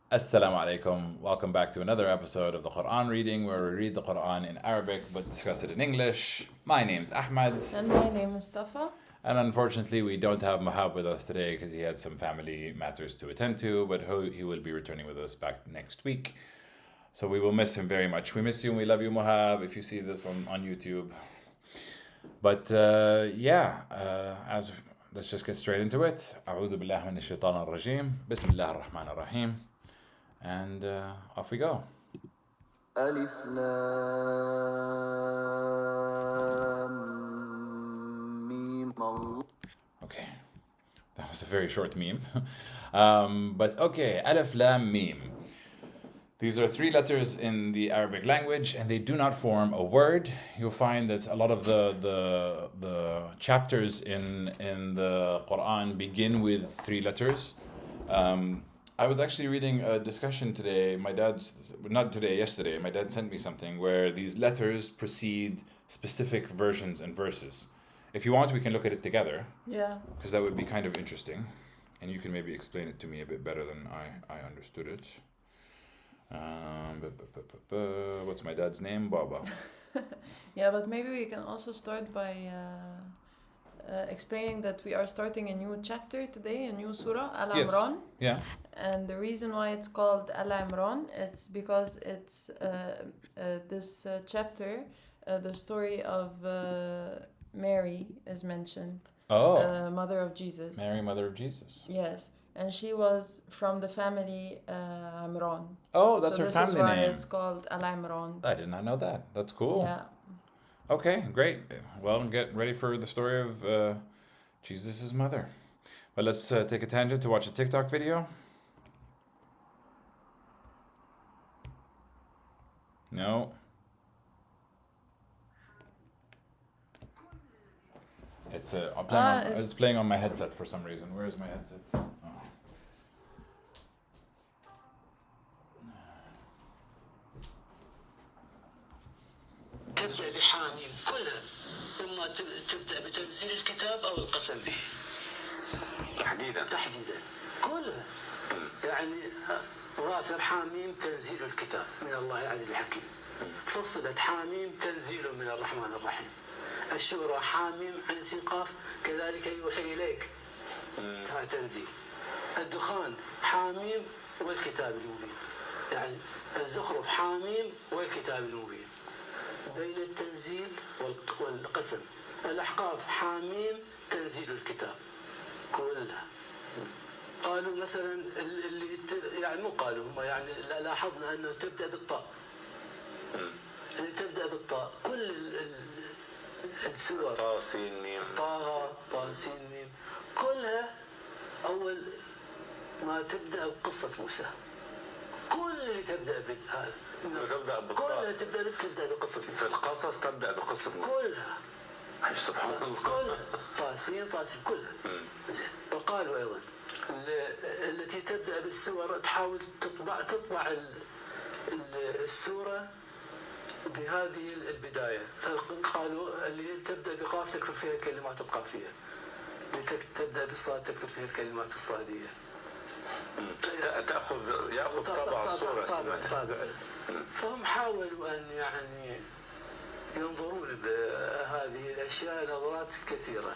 Assalamu alaikum. Welcome back to another episode of the Quran reading where we read the Quran in Arabic but discuss it in English. My name's Ahmad. And my name is Safa. And unfortunately, we don't have Mahab with us today because he had some family matters to attend to, but he will be returning with us back next week. So we will miss him very much. We miss you and we love you, Mahab, if you see this on YouTube. But let's just get straight into it. أعوذ بالله من الشيطان الرجيم. بسم الله الرحمن الرحيم. And off we go. ألف لام ميم Okay, that was a very short meme. But okay, Alif Lam Mim. These are three letters in the Arabic language, and they do not form a word. You'll find that a lot of the chapters in the Quran begin with three letters. I was actually reading a discussion today. Yesterday. My dad sent me something where these letters precede specific versions and verses. If you want, we can look at it together. Yeah. Because that would be kind of interesting. And you can maybe explain it to me a bit better than I understood it. What's my dad's name? Baba. Yeah, but maybe we can also start by explaining that we are starting a new chapter today, a new surah, Al-Imran. Yeah. And the reason why it's called Al-Imran, it's because it's this chapter, the story of Mary is mentioned. Mother of Jesus. Mary, mother of Jesus. Yes. And she was from the family Imran. Oh, that's her family name. This is why name. it's called Al-Imran. I did not know that. That's cool. Yeah. Okay, great. Well, get ready for the story of Jesus' mother. But let's take a tangent to watch a TikTok video. No. It's playing on my headset for some reason. Where is my headset? Oh. تبدأ بحاميم كلها، إما تبدأ بتنزيل الكتاب أو القسم به. تحديدا كلها. يعني غافر حاميم تنزيل الكتاب من الله العزيز الحكيم. فصلت حاميم تنزيل من الرحمن الرحيم. الشورى حاميم عين سين قاف كذلك يوحي إليك. هذا تنزيل. الدخان حاميم والكتاب المبين. يعني الزخرف حاميم والكتاب المبين. بين التنزيل والقسم. الأحقاف حاميم تنزيل الكتاب كلها. قالوا مثلا اللي يعني مو قالوا هم يعني لاحظنا أنه تبدأ بالطاء. اللي تبدأ بالطاء كل السور طا سين ميم طا سين ميم كلها أول ما تبدأ بقصة موسى. كل اللي تبدأ بهذا كلها تبدأ بقصة موسى. في القصص تبدأ بقصة موسى كلها. سبحان الله. كلها طاسين كلها. زين. وقالوا أيضا التي تبدأ بالسور تحاول تطبع السورة بهذه البداية. قالوا اللي تبدأ بقاف تكثر فيها الكلمات القافية. اللي تبدأ بالصاد تكثر فيها الكلمات الصادية. يأخذ طابع الصورة. طابع. فهم حاولوا أن يعني ينظرون بهذه الأشياء نظرات كثيرة،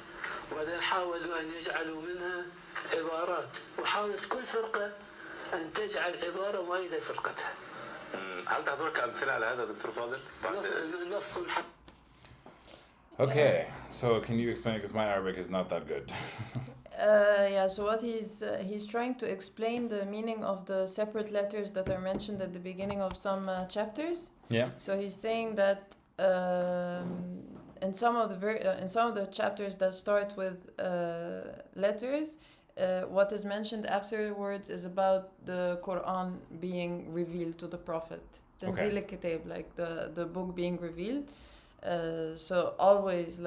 وبعدين حاولوا أن يجعلوا منها عبارات، وحاولت كل فرقة أن تجعل عبارة مؤيدة لفرقتها. هل تحضرك أمثلة على هذا دكتور فاضل؟ نص Okay, so can you explain it because my Arabic is not that good. So what he's trying to explain the meaning of the separate letters that are mentioned at the beginning of some chapters. Yeah. So he's saying that in some of the chapters that start with letters, what is mentioned afterwards is about the Quran being revealed to the Prophet. Tanzil al-Kitab, like the book being revealed. So always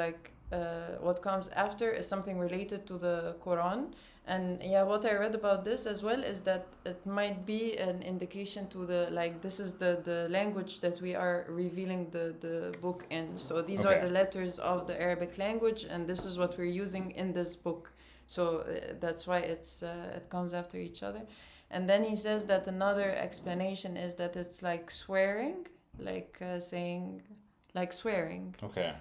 what comes after is something related to the Quran. And what I read about this as well is that it might be an indication to this is the language that we are revealing the book in. So these are the letters of the Arabic language, and this is what we're using in this book. So that's why it comes after each other. And then he says that another explanation is that it's like swearing, like saying, like swearing. Okay.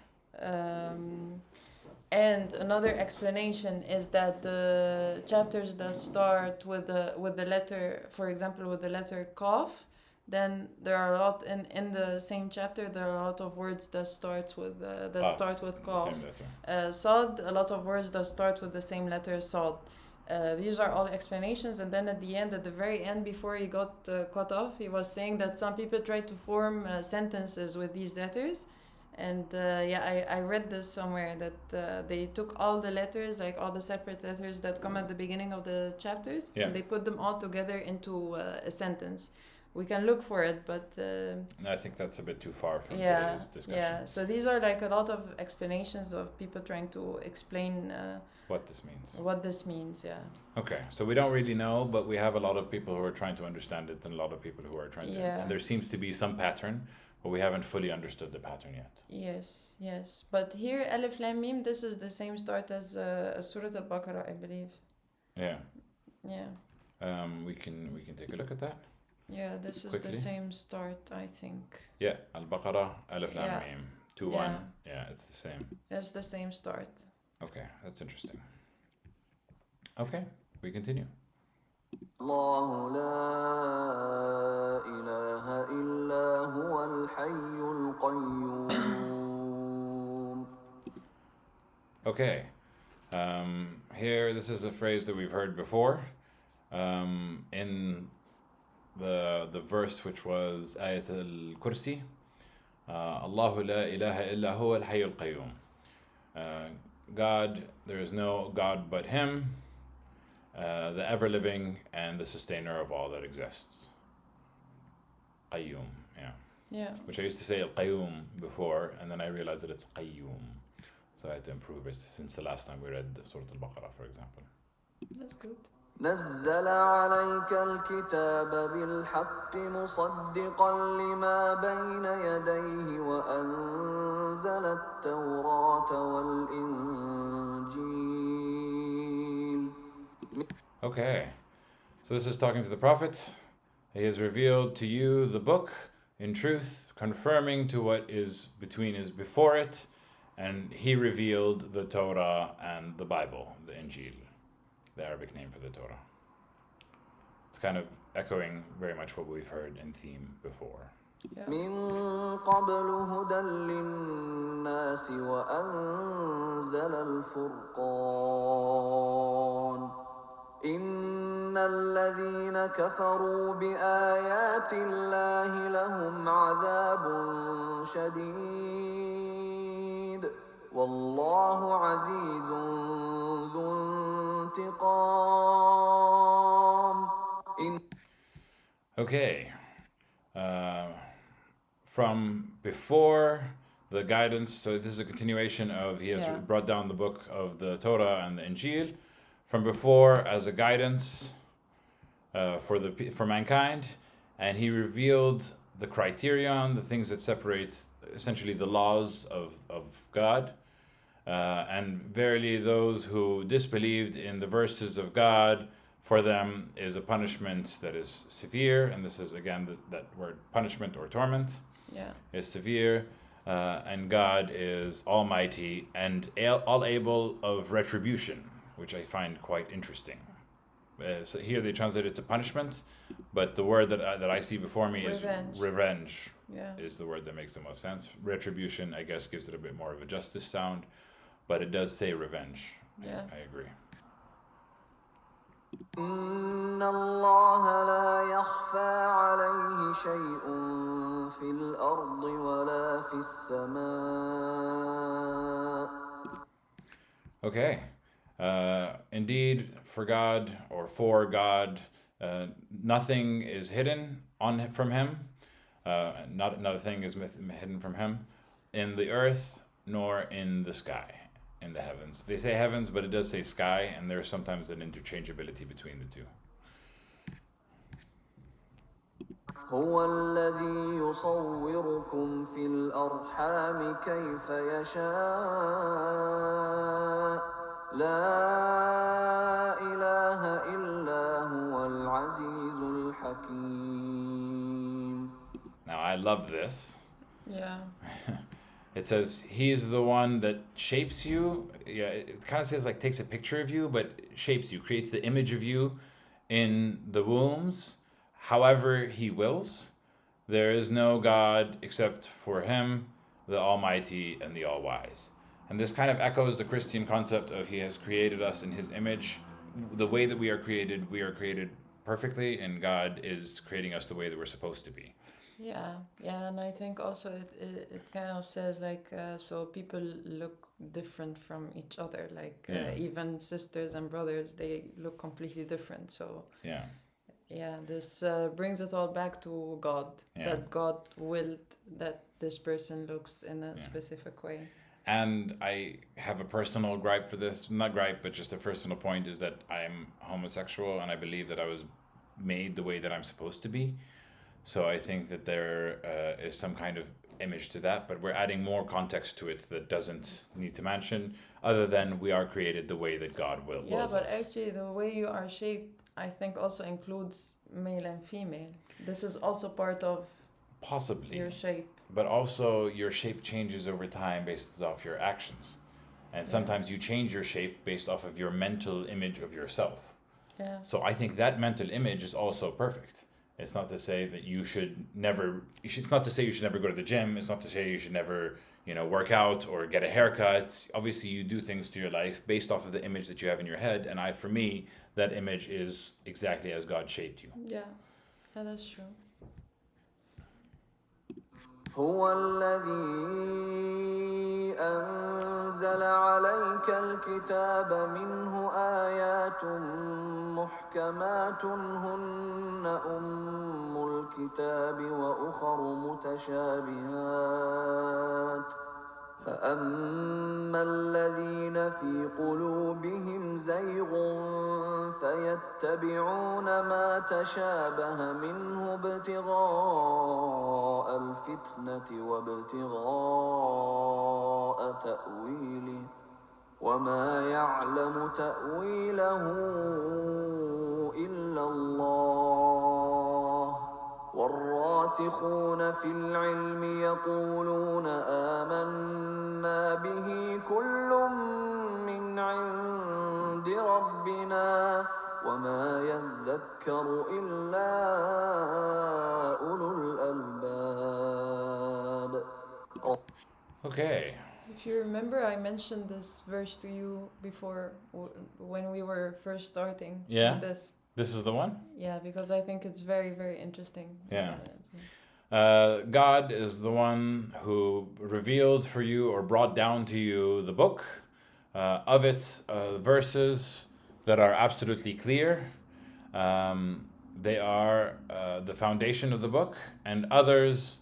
And another explanation is that the chapters that start with the letter, for example, with the letter Qaf, then there are a lot in the same chapter. There are a lot of words that start with start with Qaf. Same letter. Sad, a lot of words that start with the same letter Sad. These are all explanations, and then at the very end, before he got cut off, he was saying that some people try to form sentences with these letters. And I read this somewhere that they took all the letters, like all the separate letters that come at the beginning of the chapters, and they put them all together into a sentence. We can look for it, but I think that's a bit too far from today's discussion. Yeah, so these are like a lot of explanations of people trying to explain what this means. What this means, yeah. Okay, so we don't really know, but we have a lot of people who are trying to understand it, and a lot of people who are trying to. And there seems to be some pattern, but we haven't fully understood the pattern yet. Yes. But here, Alif Lam Mim, this is the same start as Surah Al-Baqarah, I believe. Yeah. Yeah. We can take a look at that. Yeah, this is the same start, I think. Yeah, Al-Baqarah, Alif Lam Mim, 2-1. Yeah, it's the same. It's the same start. Okay, that's interesting. Okay, we continue. الله لا إله إلا هو الحي القيوم. Okay, here this is a phrase that we've heard before in the verse which was Ayat al-Kursi. Allahu la ilaha illa huwa al-hayy al-qayyum. God, there is no God but Him, the ever-living and the sustainer of all that exists. Qayyum, yeah. Which I used to say al-Qayyum before, and then I realized that it's Qayyum. So I had to improve it since the last time we read Surah Al-Baqarah, for example. That's good. نزل عليك الكتاب بالحق مصدقا لما بين يديه وأنزل التوراة والإنجيل. Okay, so this is talking to the Prophet. He has revealed to you the book in truth, confirming to what is before it, and he revealed the Torah and the Bible, the Injil, the Arabic name for the Torah. It's kind of echoing very much what we've heard in theme before. Yeah. من قبل هدى للناس وأنزل الفرقان إن الذين كفروا بآيات الله لهم عذاب شديد والله عزيز ذو انتقام. Okay. From before the guidance, so this is a continuation of he has brought down the book of the Torah and the Injil from before as a guidance for mankind, and he revealed the criterion, the things that separate essentially the laws of God, and verily those who disbelieved in the verses of God, for them is a punishment that is severe, and this is again that word punishment or torment is severe, and God is almighty and all able of retribution, which I find quite interesting. So here they translate it to punishment, but the word that I see before me is revenge. Is the word that makes the most sense. Retribution, I guess, gives it a bit more of a justice sound, but it does say revenge. I agree. إن الله لا يخفى عليه شيء في الأرض ولا في السماء. Okay. Indeed, for God or for God, nothing is hidden from Him. Not a thing is hidden from Him in the earth nor in the sky. In the heavens. They say heavens, but it does say sky, and there's sometimes an interchangeability between the two. هو الذي يصوركم في الأرحام كيف يشاء لا إله إلا هو العزيز العزيز الحكيم. Now I love this. Yeah. It says he is the one that shapes you. Yeah, it kind of says like takes a picture of you, but shapes you, creates the image of you in the wombs, however he wills. There is no God except for him, the Almighty and the All-Wise. And this kind of echoes the Christian concept of he has created us in his image. The way that we are created perfectly, and God is creating us the way that we're supposed to be. Yeah, and I think also it kind of says like so people look different from each other, like even sisters and brothers, they look completely different. So yeah, this brings it all back to God, that God willed that this person looks in a specific way. And I have a personal gripe for this, not gripe, but just a personal point, is that I'm homosexual and I believe that I was made the way that I'm supposed to be. So I think that there is some kind of image to that, but we're adding more context to it that doesn't need to mention, other than we are created the way that God wills us. Yeah, but actually the way you are shaped, I think also includes male and female. This is also part of possibly your shape. But also your shape changes over time based off your actions. And sometimes you change your shape based off of your mental image of yourself. Yeah. So I think that mental image is also perfect. It's not to say that it's not to say you should never go to the gym. It's not to say you should never, work out or get a haircut. Obviously, you do things to your life based off of the image that you have in your head. And for me, that image is exactly as God shaped you. Yeah, that's true. هو الذي أنزل عليك الكتاب منه آيات محكمات هن أم الكتاب وأخر متشابهات فأما الذين في قلوبهم زيغ فيتبعون ما تشابه منه ابتغاء الفتنة وابتغاء تأويله وما يعلم تأويله إلا الله والراسخون في العلم يقولون آمنا به كل من عند ربنا وما يذكر إلا أولو الألباب. Okay. If you remember, I mentioned this verse to you before when we were first starting. Yeah. This is the one? Yeah, because I think it's very, very interesting. Yeah. God is the one who revealed for you or brought down to you the book of its verses that are absolutely clear. They are the foundation of the book, and others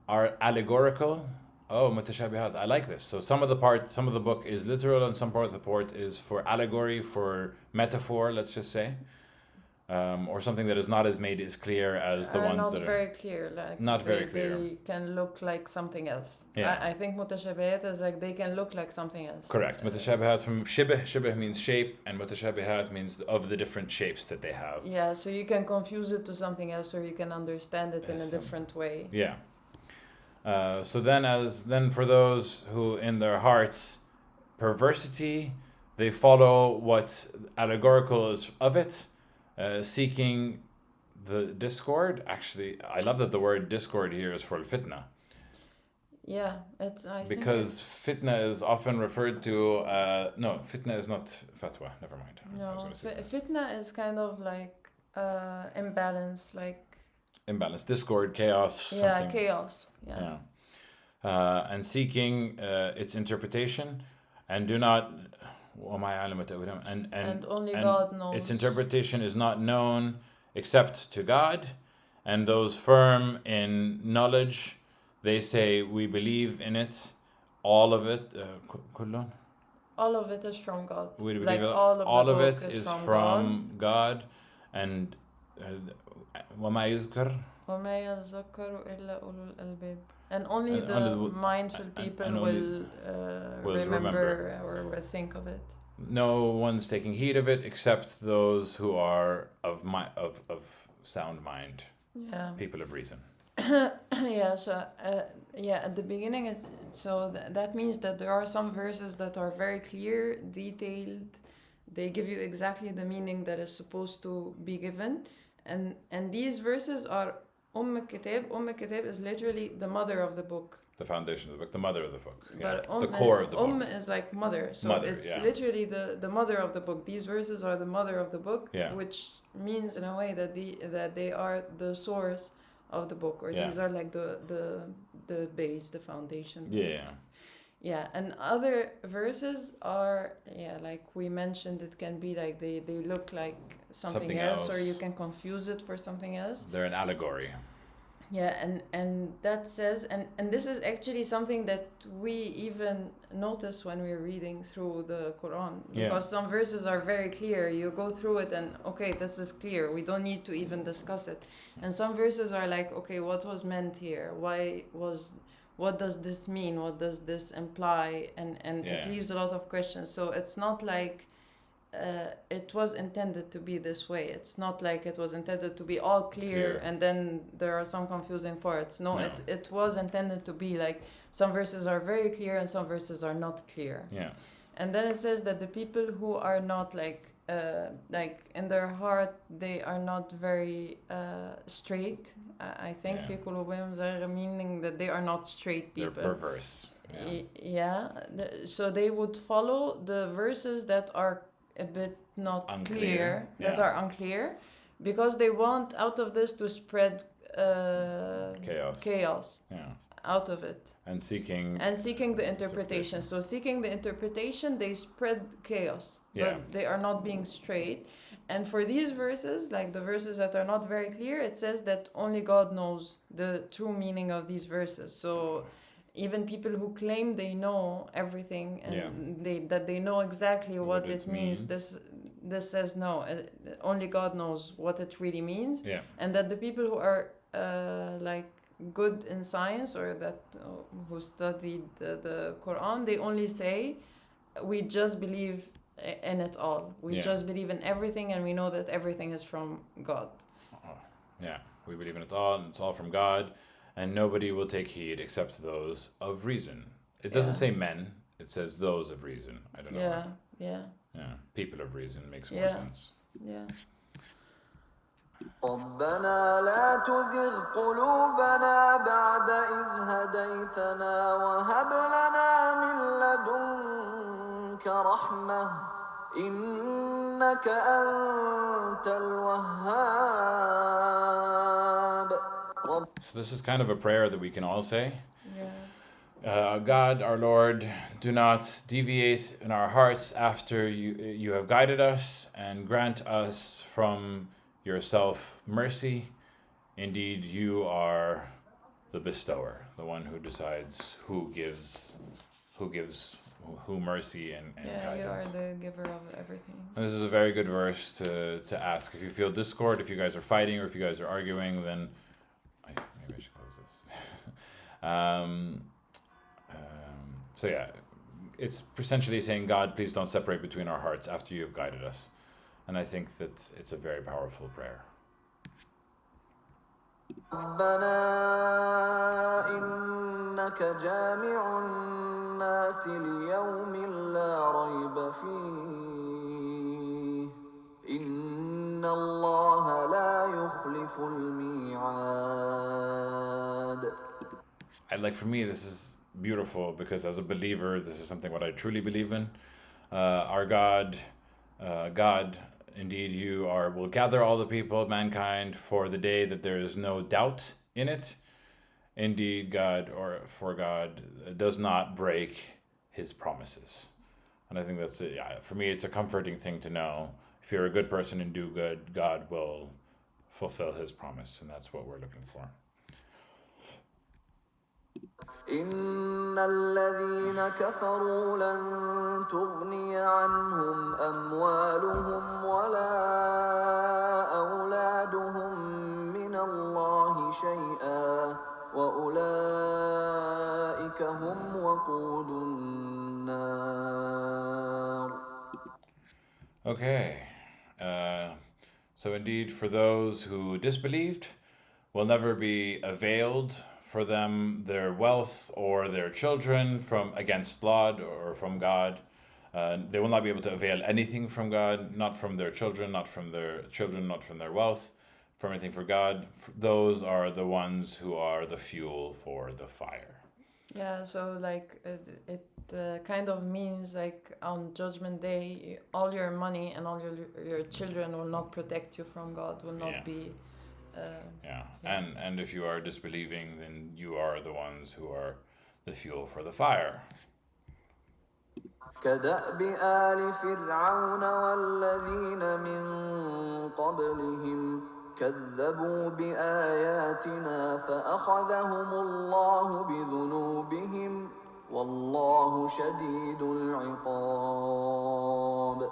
are allegorical. Oh, mutashabihat. I like this. So some of the book is literal, and some part of the part is for allegory, for metaphor, let's just say. Or something that is not as made as clear as the ones that are... Not very clear. Like not very clear. They can look like something else. Yeah. I think mutashabihat is like they can look like something else. Correct. Mutashabihat from shibh. Shibh means shape, and mutashabihat means of the different shapes that they have. Yeah, so you can confuse it to something else, or you can understand it in a different way. Yeah. So then for those who in their hearts perversity, they follow what allegorical is of it, seeking the discord. Actually, I love that the word discord here is for fitna. Yeah, because fitna is often referred to. No, fitna is not fatwa. Never mind. No, fitna is kind of like imbalance, discord, chaos. Something. Yeah, chaos. Yeah. And seeking its interpretation, and do not. And only God knows. Its interpretation is not known except to God, and those firm in knowledge, they say we believe in it, all of it. All of it is from God. We believe all of it is from God, and وما يذكر. وما يذكر إلا أولو الألباب. And only the mindful people will remember or will think of it. No one's taking heed of it except those who are of sound mind, Yeah. people of reason. Yeah, so at the beginning that means that there are some verses that are very clear, detailed. They give you exactly the meaning that is supposed to be given, and these verses are Kitab. Kitab is literally the mother of the book. The foundation of the book, the mother of the book, But the core of the book. is like mother, so Mother, it's yeah. literally the mother of the book. These verses are the mother of the book, Yeah. which means in a way that they are the source of the book, or Yeah. these are like the base, the foundation. Yeah. Yeah, and other verses are, like we mentioned, it can be like they look like something else, or you can confuse it for something else. They're an allegory. Yeah, and that says, and this is actually something that we even notice when we're reading through the Quran, because some verses are very clear. You go through it and, okay, this is clear. We don't need to even discuss it. And some verses are like, okay, what was meant here? What does this mean? What does this imply? And it leaves a lot of questions. So it's not like it was intended to be this way. It's not like it was intended to be all clear and then there are some confusing parts. No. It was intended to be like some verses are very clear and some verses are not clear. Yeah. And then it says that the people who are not like in their heart, they are not very straight. I think في قلوبهم زيغ, meaning that they are not straight people. They're perverse. So they would follow the verses that are a bit not unclear, that are unclear, because they want out of this to spread chaos out of it, and seeking the interpretation. So seeking the interpretation, they spread chaos, but they are not being straight. And for these verses, like the verses that are not very clear, it says that only God knows the true meaning of these verses. So even people who claim they know everything and they know exactly what it means, this says no. Only God knows what it really means, and that the people who are like good in science, or that who studied the Quran, they only say, we just believe in it all. We just believe in everything, and we know that everything is from God. We believe in it all, and it's all from God. And nobody will take heed except those of reason. It doesn't say men, it says those of reason. I don't know. Yeah. People of reason makes more sense. Yeah. ربنا لا تزغ قلوبنا بعد إذ هديتنا وهب لنا من لدنك رحمة إنك أنت الوهاب. So this is kind of a prayer that we can all say. God, our Lord, do not deviate in our hearts after you have guided us, and grant us from yourself mercy. Indeed, you are the bestower, the one who decides who gives mercy and guidance. You are the giver of everything. And this is a very good verse to ask. If you feel discord, if you guys are fighting, or if you guys are arguing, then maybe I should close this. So it's essentially saying, God, please don't separate between our hearts after you have guided us. And I think that it's a very powerful prayer. ربنا إنك جامع الناس ليوم لا ريب فيه إن الله لا يخلف الميعاد. For me, this is beautiful, because as a believer, this is something what I truly believe in. Our God, indeed, you will gather all the people of mankind for the day that there is no doubt in it. Indeed, God does not break his promises. And I think that's it. For me, it's a comforting thing to know. If you're a good person and do good, God will fulfill his promise. And that's what we're looking for. إن الذين كفروا لن تغني عنهم أموالهم ولا أولادهم من الله شيئا وأولئك هم وقود النار. Okay. So indeed, for those who disbelieved, will never be availed for them their wealth or their children from against God or from God. They will not be able to avail anything from God, not from their children, not from their wealth, from anything for God. Those are the ones who are the fuel for the fire. Yeah, so like it kind of means like on Judgment Day, all your money and all your children will not protect you from God, will not Yeah. be. Yeah. Yeah. And if you are disbelieving, then you are the ones who are the fuel for the fire. كدأب آل فرعون والذين من قبلهم كذبوا بآياتنا فأخذهم الله بذنوبهم والله شديد العقاب.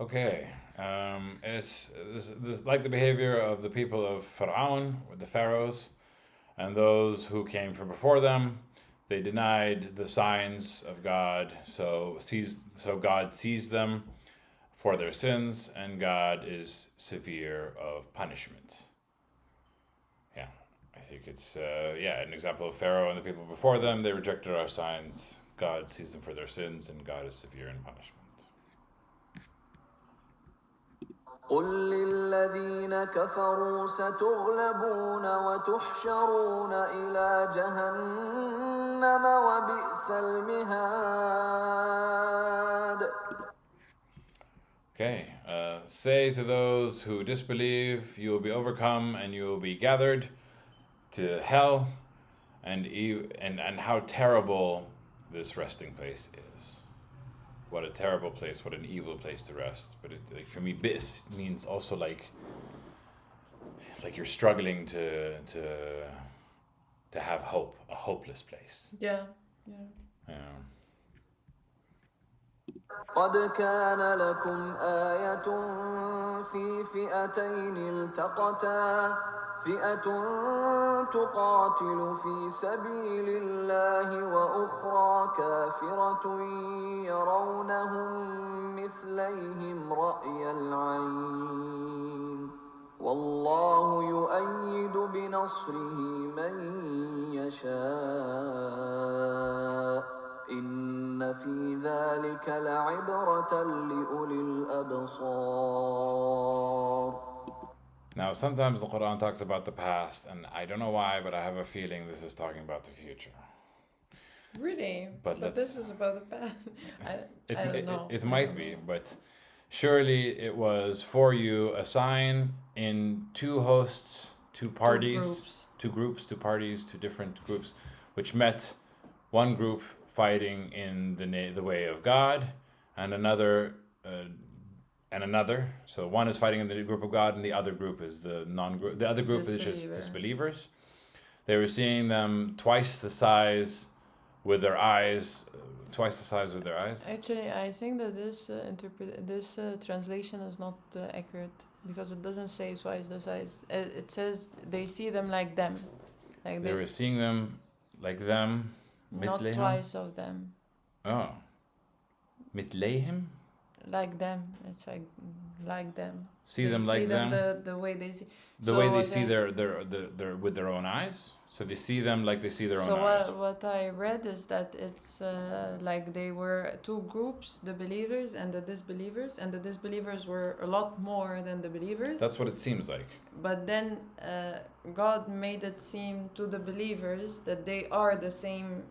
Okay. It's this like the behavior of the people of Pharaoh, the pharaohs, and those who came from before them. They denied the signs of God, so God sees them for their sins, and God is severe of punishment. Yeah, I think it's an example of Pharaoh and the people before them. They rejected our signs. God sees them for their sins, and God is severe in punishment. قل للذين كفروا ستغلبون وتحشرون إلى جهنم وبئس المهاد. Okay, say to those who disbelieve, you will be overcome and you will be gathered to hell, and how terrible this resting place is. What a terrible place! What an evil place to rest. But for me, bis means also like you're struggling to have hope, a hopeless place. Yeah. قد كان لكم آية في فئتين التقتا فئة تقاتل في سبيل الله وأخرى كافرة يرونهم مثليهم رأي العين والله يؤيد بنصره من يشاء إن في ذلك لعبرة لأولي الأبصار. Now, sometimes the Quran talks about the past, and I don't know why, but I have a feeling this is talking about the future. Really? But this is about the past. I don't know. It might be, but surely it was for you a sign in two hosts, two parties, two different groups, which met, one group fighting in the way of God, and another. So one is fighting in the group of God, and the other group is the non-group. The other group is just disbelievers. They were seeing them twice the size with their eyes. Actually, I think that this translation is not accurate, because it doesn't say twice the size. It says they see them like them. Like they were seeing them like them. Not twice of them. Oh. Mitleihim? Like them. It's like them. See them like them? The way they see. The way they see their with their own eyes? So they see them like they see their own eyes. So what I read is that it's like they were two groups, the believers and the disbelievers, and the disbelievers were a lot more than the believers. That's what it seems like. But then God made it seem to the believers that they are the same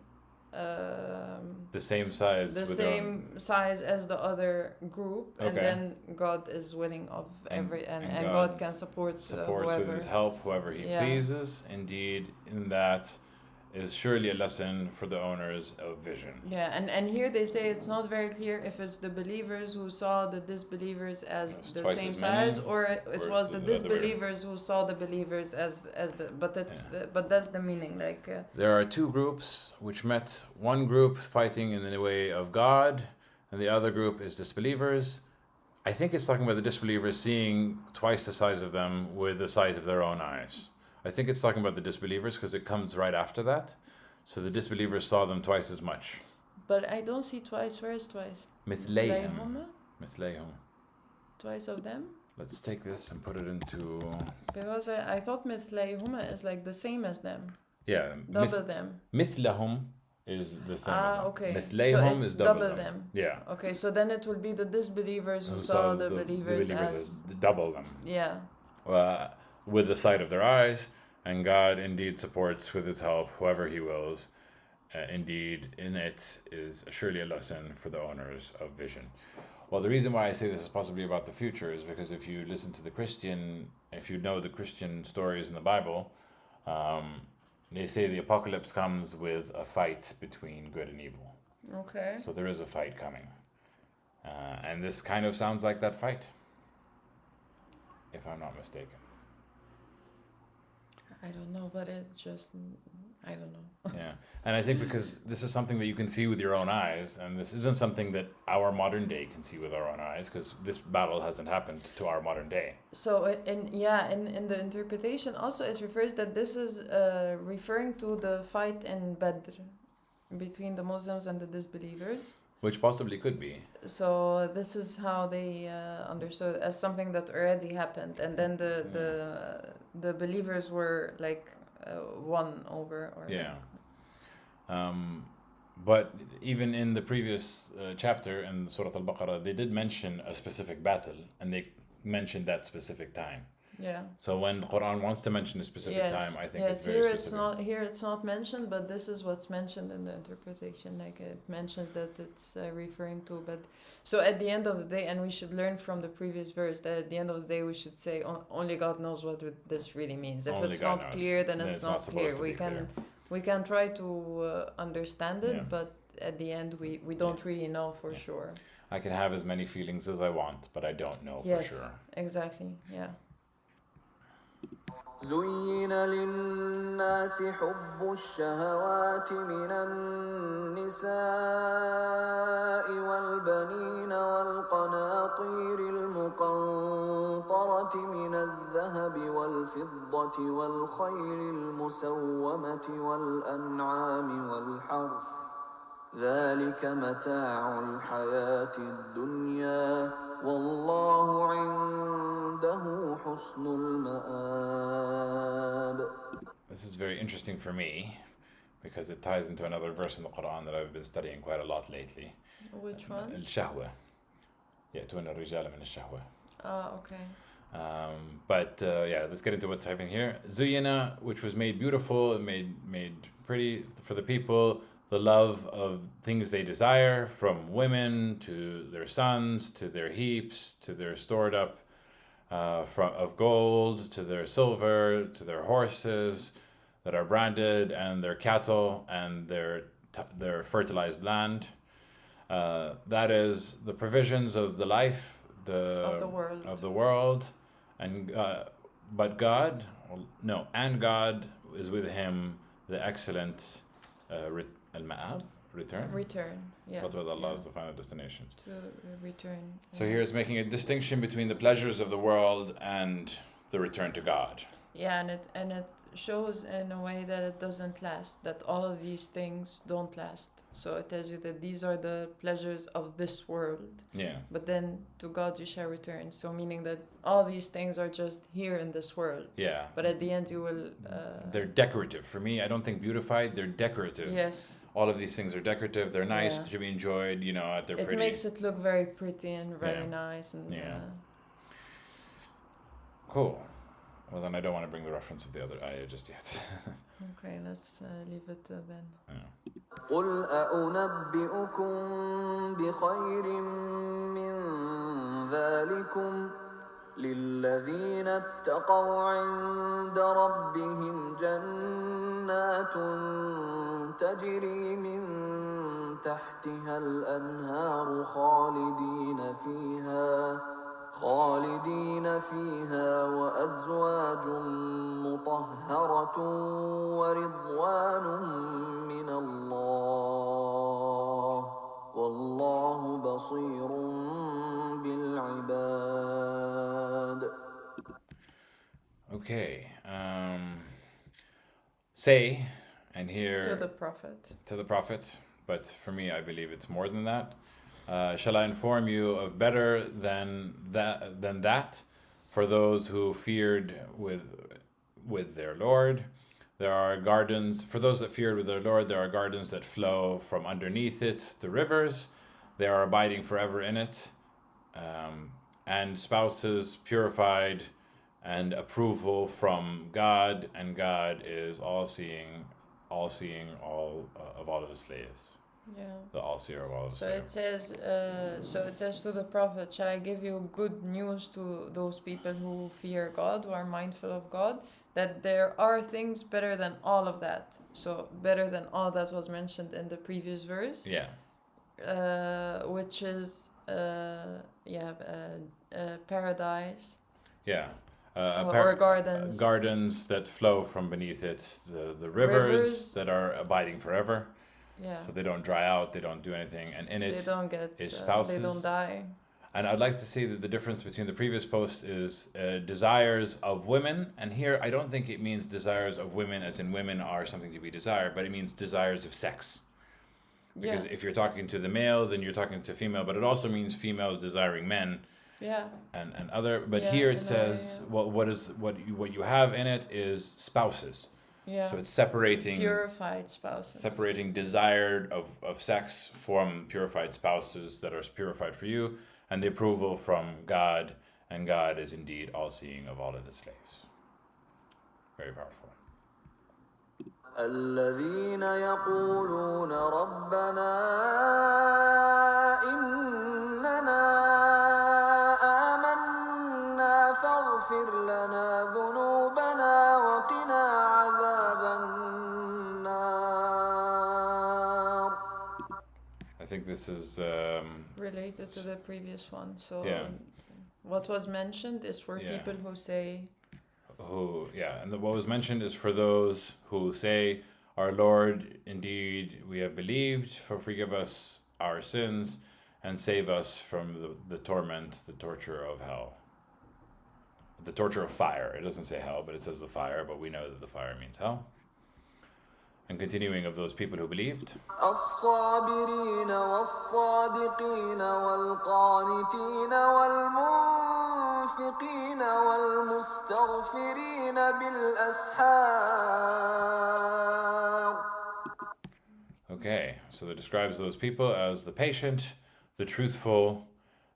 size as the other group, and then God is willing of and God can supports whoever. With his help whoever he pleases. Indeed, in that is surely a lesson for the owners of vision. Yeah, and here they say it's not very clear if it's the believers who saw the disbelievers as the same size, or it was the disbelievers who saw the believers as the. But that's the meaning. Like there are two groups which met. One group fighting in the way of God, and the other group is disbelievers. I think it's talking about the disbelievers seeing twice the size of them with the size of their own eyes. I think it's talking about the disbelievers because it comes right after that. So the disbelievers saw them twice as much. But I don't see twice. Where is twice? Mitleihim. Mitleihim. Twice of them? Let's take this and put it into... Because I thought مثليهما is like the same as them. Yeah. Double them. مثلهم is the same as them. Okay. مثليهم So is it's double them. Yeah. Okay, so then it will be the disbelievers who So saw the believers as double them. yeah. With the sight of their eyes, and God indeed supports with his help whoever he wills. Indeed, in it is surely a lesson for the owners of vision. Well, the reason why I say this is possibly about the future is because if you listen to if you know the Christian stories in the Bible, they say the apocalypse comes with a fight between good and evil. Okay. So there is a fight coming. And this kind of sounds like that fight, if I'm not mistaken. I don't know, but it's just I don't know. Yeah, and I think because this is something that you can see with your own eyes, and this isn't something that our modern day can see with our own eyes, because this battle hasn't happened to our modern day. So in the interpretation also it refers that this is referring to the fight in Badr between the Muslims and the disbelievers. Which possibly could be. So this is how they understood as something that already happened, and then the believers were like won over. Or Yeah. But even in the previous chapter in Surah Al-Baqarah, they did mention a specific battle, and they mentioned that specific time. Yeah. So when the Quran wants to mention a specific time, I think it's very here specific. Here it's not mentioned, but this is what's mentioned in the interpretation. Like it mentions that it's referring to. But so at the end of the day, and we should learn from the previous verse that at the end of the day we should say only God knows what this really means. If Only it's God not knows. clear, then Then it's it's not not supposed clear. to be clear. We can try to understand it, Yeah. but at the end we don't really know for sure. I can have as many feelings as I want, but I don't know Yes, for sure. exactly. Yeah. زين للناس حب الشهوات من النساء والبنين والقناطير المقنطرة من الذهب والفضة والخيل المسومة والأنعام والحرث ذلك متاع الحياة الدنيا والله عنده حسن المآب. This is very interesting for me because it ties into another verse in the Quran that I've been studying quite a lot lately. Which one? الشهوة يأتون الرجال من الشهوة. Okay. But let's get into what's happening here. Zuyina, which was made beautiful and made pretty for the people, the love of things they desire, from women to their sons, to their heaps, to their stored up of gold, to their silver, to their horses that are branded, and their cattle, and their fertilized land. That is the provisions of the life of the world. And but God, and God is with him the excellent return. Yeah. What was Allah's the final destination? To return. So here it's making a distinction between the pleasures of the world and the return to God. Yeah, and it shows in a way that it doesn't last, that all of these things don't last. So it tells you that these are the pleasures of this world. Yeah. But then to God you shall return. So meaning that all these things are just here in this world. Yeah. But at the end you will... They're decorative. For me, I don't think beautified, they're decorative. Yes. All of these things are decorative. They're nice to be enjoyed, they're pretty. It makes it look very pretty and very nice. And Cool. Well, then I don't want to bring the reference of the other ayah just yet. Okay, let's leave it then. قل أنبئكم بخير من ذلكم للذين اتقوا عند ربهم جنات تجري من تحتها الأنهار خالدين فيها وأزواج مطهرة ورضوان من الله والله بصير بالعباد. Okay. Say, and here... To the Prophet. But for me, I believe it's more than that. Shall I inform you of better than that for those who feared with their Lord. There are gardens, for those that feared with their Lord, there are gardens that flow from underneath it, the rivers. They are abiding forever in it. And spouses purified and approval from God, and God is all-seeing all of all of his slaves. Yeah. The all-seer of all of his So slaves. it says to the prophet, shall I give you good news to those people who fear God, who are mindful of God, that there are things better than all of that. So better than all that was mentioned in the previous verse, Yeah. which is paradise Yeah. or gardens. Gardens that flow from beneath it, the rivers Rivers. that are abiding forever. Yeah. So they don't dry out, they don't do anything, and in They it don't get. is spouses. They don't die. And I'd like to see that the difference between the previous post is desires of women, and here I don't think it means desires of women as in women are something to be desired, but it means desires of sex. Because if you're talking to the male, then you're talking to female, but it also means females desiring men. Yeah. And other, but Yeah, here in it a says what you have in it is spouses. Yeah. So it's separating Purified spouses. separating desired of sex from purified spouses that are purified for you, and the approval from God, and God is indeed all-seeing of all of his slaves. Very powerful. الذين يقولون ربنا إننا آمنا فاغفر لنا ذنوبنا وقنا عذاب النار. I think this is Related to the previous one. So Yeah. what was mentioned is for Yeah. people who say, what was mentioned is for those who say, "Our Lord, indeed we have believed, for forgive us our sins and save us from the torment, the torture of hell." The torture of fire. It doesn't say hell, but it says the fire, but we know that the fire means hell. And continuing, of those people who believed. الصابرين والصادقين والقانتين والمنفقين والمستغفرين بالأسحار. Okay, so it describes those people as the patient, the truthful,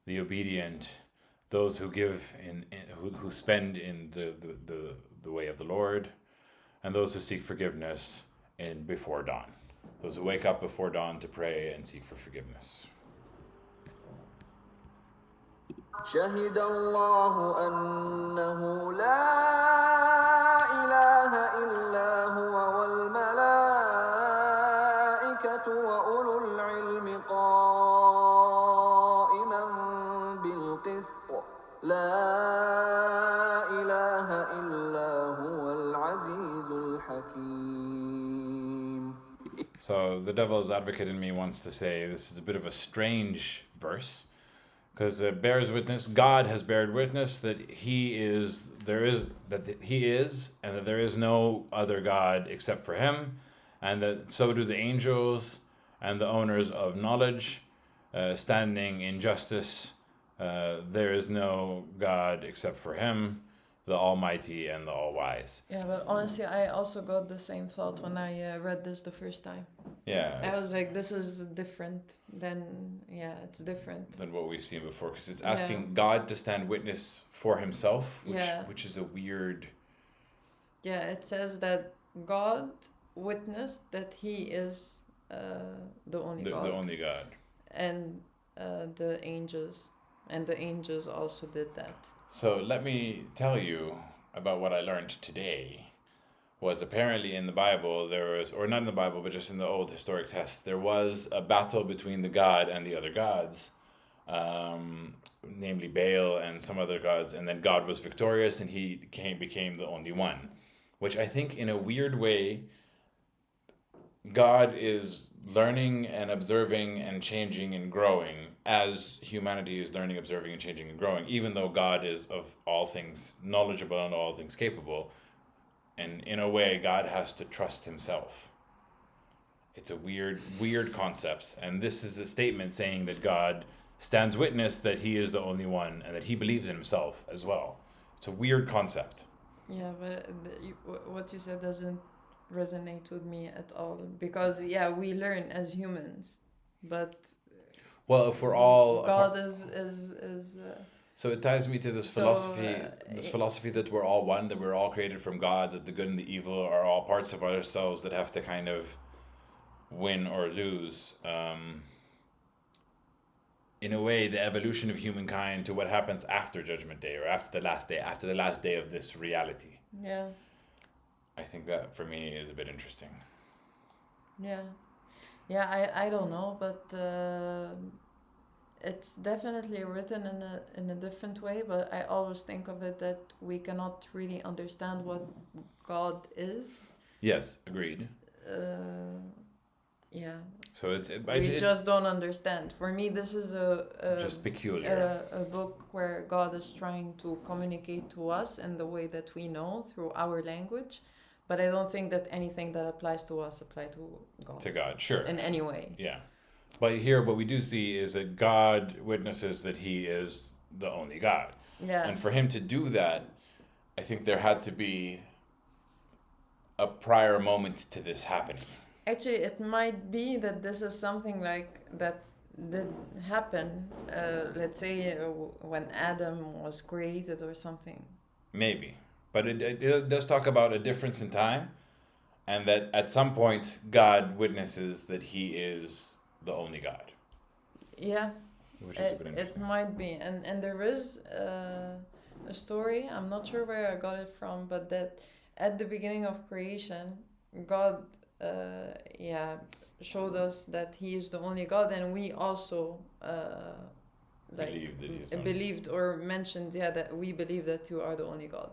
the obedient, those who give who spend in the way of the Lord, and those who seek forgiveness before dawn. Those who wake up before dawn to pray and seek for forgiveness. شهد الله أنه لا إله إلا هو والملائكة وأولو العلم قائما بالقسط لا إله إلا هو العزيز الحكيم. So the devil's advocate in me wants to say this is a bit of a strange verse, because it bears witness, God has bared witness that he is, and that there is no other God except for him, and that so do the angels and the owners of knowledge, standing in justice. There is no God except for him, the Almighty and the All-Wise. yeah, but honestly, I also got the same thought when I read this the first time. Yeah, I was like, this is different it's different. than what we've seen before, because it's asking God to stand witness for himself, which is a weird. Yeah, it says that God witnessed that he is the only God. The only God. And the angels. And the angels also did that. So let me tell you about what I learned today. Was apparently in the Bible there was, or not in the Bible, but just in the old historic text, there was a battle between the God and the other gods, namely Baal and some other gods, and then God was victorious and he became the only one, which I think in a weird way, God is learning and observing and changing and growing as humanity is learning, observing, and changing and growing, even though God is of all things knowledgeable and all things capable. And in a way, God has to trust himself. It's a weird concept. And this is a statement saying that God stands witness that he is the only one and that he believes in himself as well. It's a weird concept. Yeah, but what you said doesn't resonate with me at all, because we learn as humans, but Well, if we're all God is so it ties me to this philosophy that we're all one, that we're all created from God, that the good and the evil are all parts of ourselves that have to kind of win or lose. In a way, the evolution of humankind to what happens after Judgment Day, or after the last day of this reality. yeah. I think that for me is a bit interesting. I don't know, but it's definitely written in a different way, but I always think of it that we cannot really understand what God is. Yes, agreed. So We just don't understand. For me, this is just peculiar. a book where God is trying to communicate to us in the way that we know through our language, but I don't think that anything that applies to us applies to God. To God, sure. In any way. Yeah. But here what we do see is that God witnesses that he is the only God. Yeah. And for him to do that, I think there had to be a prior moment to this happening. Actually, it might be that this is something like that did happen, let's say when Adam was created or something. Maybe. But it does talk about a difference in time, and that at some point God witnesses that he is the only God. Yeah. Which is a bit interesting. It might be. And there is a story, I'm not sure where I got it from, but that at the beginning of creation, God showed us that he is the only God, and we also believed or mentioned that we believe that you are the only God.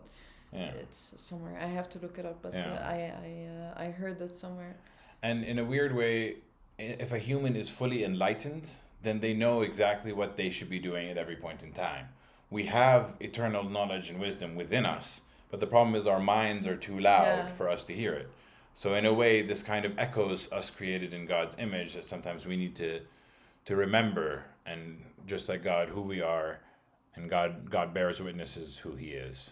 Yeah. It's somewhere, I have to look it up, but I heard that somewhere. And in a weird way, if a human is fully enlightened, then they know exactly what they should be doing at every point in time. We have eternal knowledge and wisdom within us, but the problem is our minds are too loud for us to hear it. So in a way, this kind of echoes us created in God's image, that sometimes we need to remember, and just like God, who we are, and God bears witnesses who he is.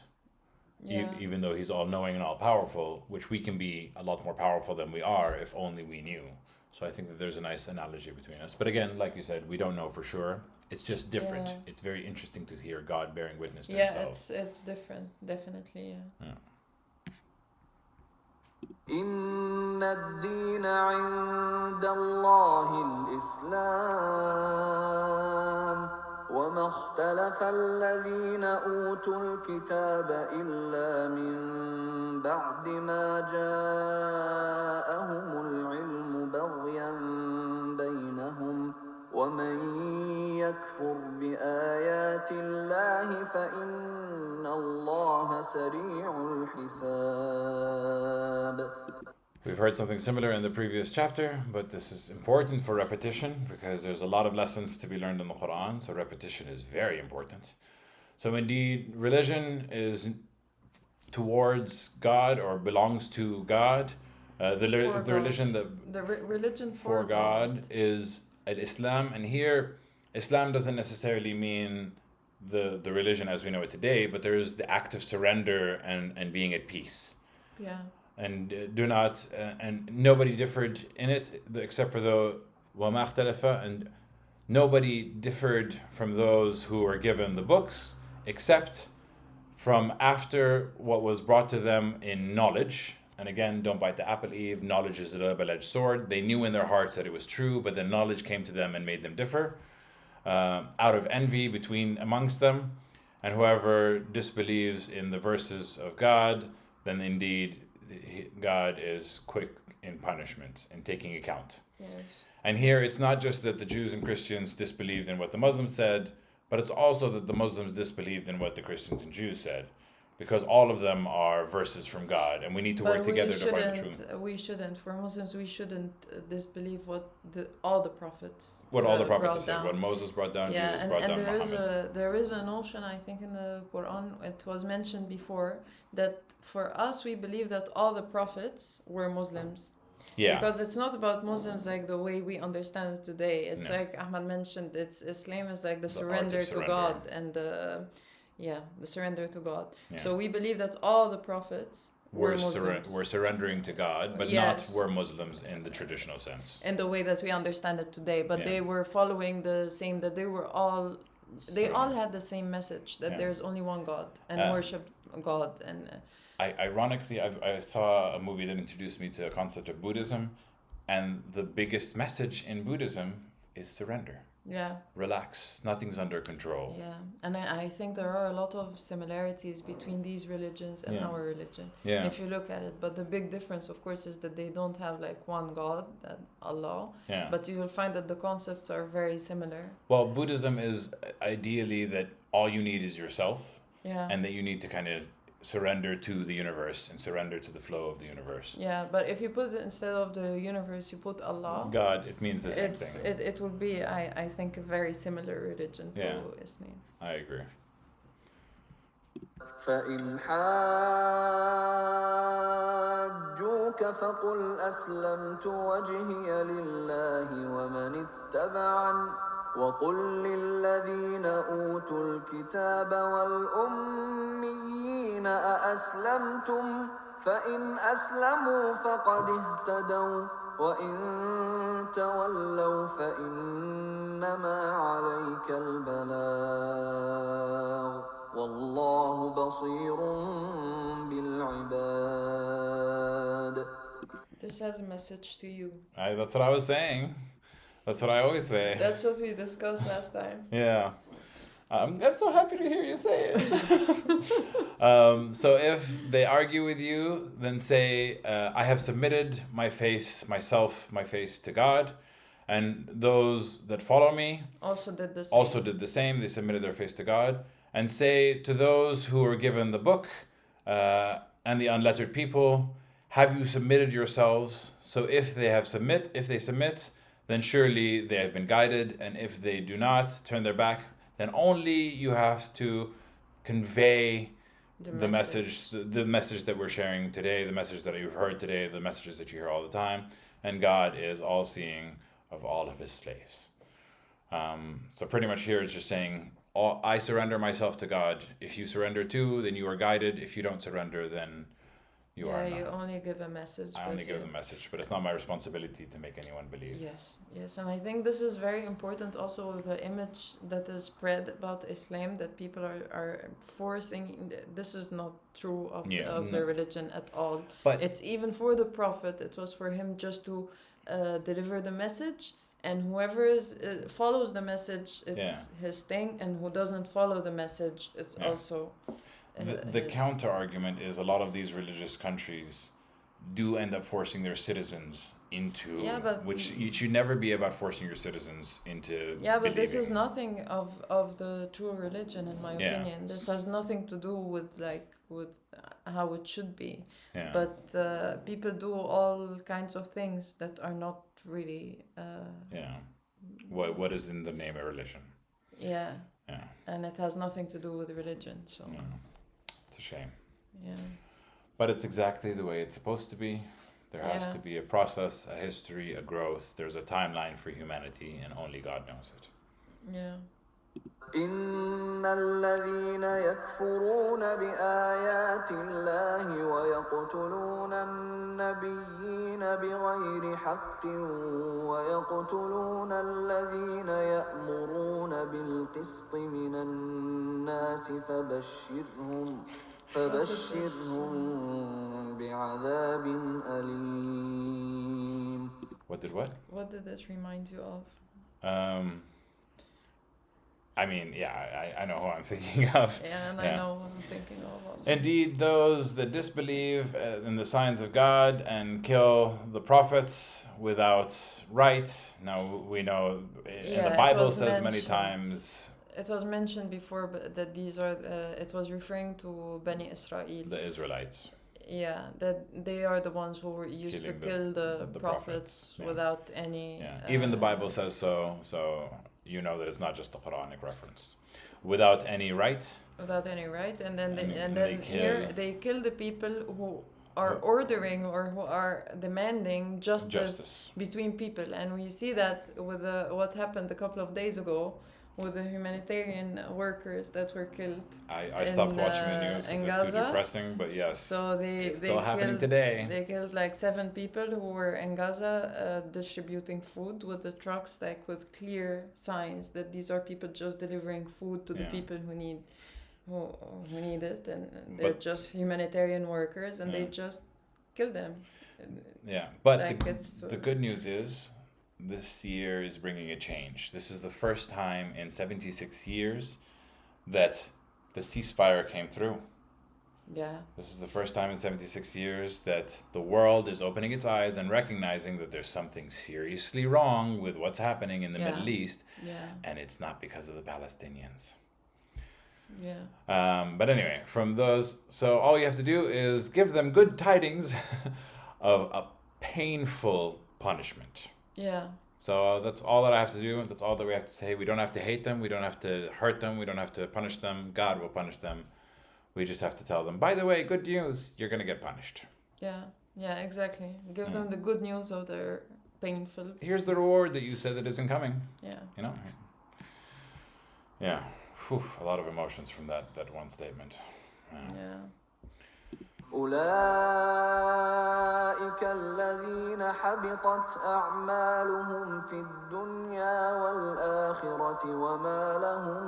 Yeah. Even though he's all-knowing and all-powerful, which we can be a lot more powerful than we are if only we knew. So I think that there's a nice analogy between us. But again, like you said, we don't know for sure. It's just different. Yeah. It's very interesting to hear God bearing witness to himself. Yeah, it's different, definitely, Yeah. إن الدين عند الله الإسلام وما اختلف الذين أوتوا الكتاب إلا من بعد ما جاءهم العلم بغيا بينهم ومن يكفر بآيات الله فإن الله سريع الحساب. We've heard something similar in the previous chapter, but this is important for repetition because there's a lot of lessons to be learned in the Quran, so repetition is very important. So indeed, religion is towards God or belongs to God. The religion for God is al-Islam, and here Islam doesn't necessarily mean the religion as we know it today, but there is the act of surrender and being at peace. Yeah. And and nobody differed in it except for the وَمَا اخْتَلَفَ, and nobody differed from those who were given the books except from after what was brought to them in knowledge. And again, don't bite the apple, Eve. Knowledge is a double-edged sword. They knew in their hearts that it was true, but then knowledge came to them and made them differ out of envy amongst them. And whoever disbelieves in the verses of God, then indeed God is quick in punishment and taking account. Yes. And here it's not just that the Jews and Christians disbelieved in what the Muslims said, but it's also that the Muslims disbelieved in what the Christians and Jews said, because all of them are verses from God, and we need to work together to find the truth. We shouldn't, for Muslims, we shouldn't disbelieve what all the prophets said, what Moses brought down, Jesus brought down, Muhammad. There is a notion, I think, in the Quran, it was mentioned before, that for us, we believe that all the prophets were Muslims. Yeah. Because it's not about Muslims like the way we understand it today. It's like Ahmad mentioned, Islam is like the surrender to God, and the surrender to God. Yeah. So we believe that all the prophets were Muslims. We're surrendering to God, but Yes. not we're Muslims in the traditional sense. In the way that we understand it today, but Yeah. they were following the same, that they were all, they So- all had the same message, that Yeah. there's only one God and worship God. And Ironically, I saw a movie that introduced me to a concept of Buddhism, and the biggest message in Buddhism is surrender. yeah, Relax, nothing's under control. yeah. And I think there are a lot of similarities between these religions and Yeah. our religion. Yeah. If you look at it, but the big difference, of course, is that they don't have like one God, that Allah, Yeah. but you will find that the concepts are very similar. Well, Buddhism is ideally that all you need is yourself, Yeah. and that you need to kind of surrender to the universe and surrender to the flow of the universe. Yeah, but if you put it instead of the universe, you put Allah. God, it means the same It's thing. it would be I think a very similar religion to Yeah. Islam. I agree. فإن حاجوك فقل أسلمت وجهي لله ومن اتبعني وقل للذين أوتوا الكتاب والأميين أأسلمتم فإن أسلموا فقد اهتدوا وإن تولوا فإنما عليك البلاغ والله بصير بالعباد. This has a message to you. That's what I was saying. That's what I always say. That's what we discussed last time. Yeah. I'm so happy to hear you say it. So if they argue with you, then say, I have submitted my face to God, and those that follow me Also did this. also did the same. They submitted their face to God. And say to those who were given the book and the unlettered people, have you submitted yourselves? So if they submit, then surely they have been guided. And if they do not turn their back, then only you have to convey the message that we're sharing today, the message that you've heard today, the messages that you hear all the time. And God is all-seeing of all of his slaves. So pretty much here it's just saying, I surrender myself to God. If you surrender too, then you are guided. If you don't surrender, then you are not. You only give a message. I only but give you- the message, but it's not my responsibility to make anyone believe. Yes, and I think this is very important also, the image that is spread about Islam, that people are forcing. This is not true of the religion at all. But It's even for the Prophet, it was for him just to deliver the message, and whoever follows the message, it's his thing, and who doesn't follow the message, it's also the counter argument is a lot of these religious countries do end up forcing their citizens into which it should never be about forcing your citizens into but this is believing. nothing of the true religion, in my opinion. This has nothing to do with how it should be. But people do all kinds of things that are not really what is in the name of religion. And it has nothing to do with religion, so it's a shame. But But it's exactly the way it's supposed to be. There has to be a process, a history, a growth. There's a timeline for humanity, and only God knows it. إن الذين يكفرون بآيات الله ويقتلون النبيين بغير حق ويقتلون الذين يأمرون بالقسط من الناس فبشرهم بعذاب أليم. What did what? What did this remind you of? I mean, I know who I'm thinking of. I know what I'm thinking of also. Indeed, those that disbelieve in the signs of God and kill the prophets without right. Now, we know in the Bible says many times. It was mentioned before, but that these are, it was referring to Bani Israel. The Israelites. Yeah, that they are the ones who were used to kill the prophets without any... Even the Bible says so, so you know that it's not just a Quranic reference. Without any right. Without any right, and then they kill the people who are ordering or who are demanding justice between people. And we see that with what happened a couple of days ago with the humanitarian workers that were killed. I stopped in, watching the news because in it's too Gaza. depressing, but yes, So it's still happening today. They killed like 7 people who were in Gaza distributing food with the trucks, like with clear signs that these are people just delivering food to the Yeah. people who need it, and they're But- just humanitarian workers, and they Yeah. just kill them. Yeah, but Like, the it's, the good news is this year is bringing a change. This is the first time in 76 years that the ceasefire came through. Yeah, This is the first time in 76 years that the world is opening its eyes and recognizing that there's something seriously wrong with what's happening in the Yeah. Middle East, yeah, and it's not because of the Palestinians. yeah. But anyway, from those, so all you have to do is give them good tidings of a painful punishment. Yeah, So that's all that I have to do. That's all that we have to say. We don't have to hate them. We don't have to hurt them. We don't have to punish them. God will punish them. We just have to tell them, by the way, good news, you're going to get punished. yeah, exactly. Give them the good news of their painful. Here's the reward that you said that isn't coming, Yeah, you know? Yeah. Whew, a lot of emotions from that one statement. yeah. أولئك الذين حبطت أعمالهم في الدنيا والآخرة وما لهم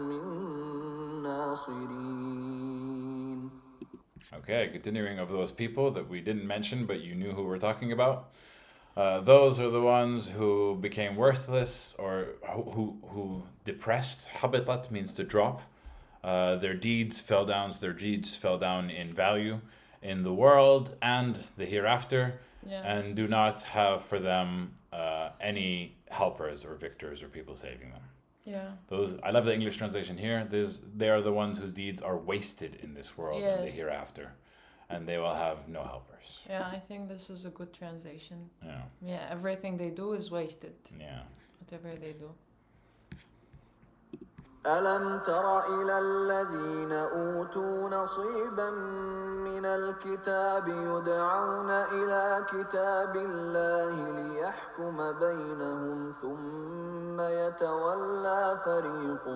من ناصرين. Okay, continuing of those people that we didn't mention, but you knew who we're talking about. Those are the ones who became worthless or who depressed. Habitat means to drop. Their deeds fell down. Their deeds fell down in value in the world and the hereafter, Yeah. and do not have for them any helpers or victors or people saving them. Yeah. Those, I love the English translation here. They are the ones whose deeds are wasted in this world and the Yes. hereafter, and they will have no helpers. Yeah, I think this is a good translation. Yeah, Yeah, everything they do is wasted. yeah. Whatever they do. ألم تر إلى الذين أوتوا نصيبا من الكتاب يدعون إلى كتاب الله ليحكم بينهم ثم يتولى فريق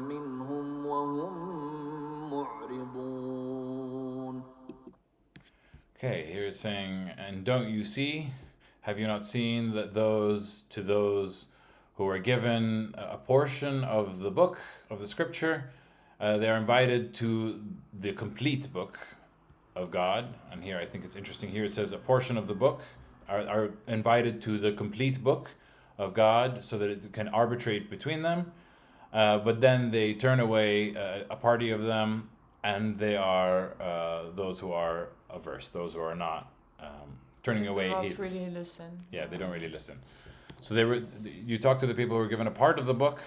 منهم وهم معرضون. Okay, here it's saying, and don't you see, have you not seen that those who are given a portion of the book, of the scripture, they are invited to the complete book of God. And here I think it's interesting, here it says a portion of the book are invited to the complete book of God so that it can arbitrate between them. But then they turn away a party of them, and they are those who are averse, those who are not turning They away. do not hate. really listen. Yeah, they don't really listen. So you talk to the people who are given a part of the book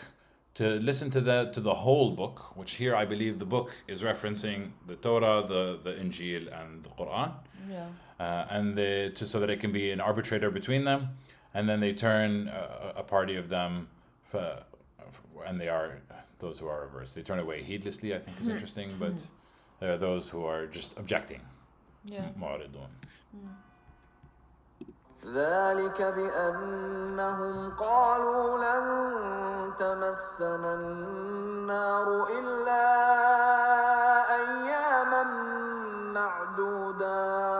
to listen to the whole book, which here I believe the book is referencing the Torah, the Injil, and the Quran, Yeah. so that it can be an arbitrator between them, and then they turn a party of them, and they are those who are averse. They turn away heedlessly, I think is interesting, but there are those who are just objecting. Yeah. معرضون. ذلك بأنهم قالوا لن تمسنا النار إلا أياما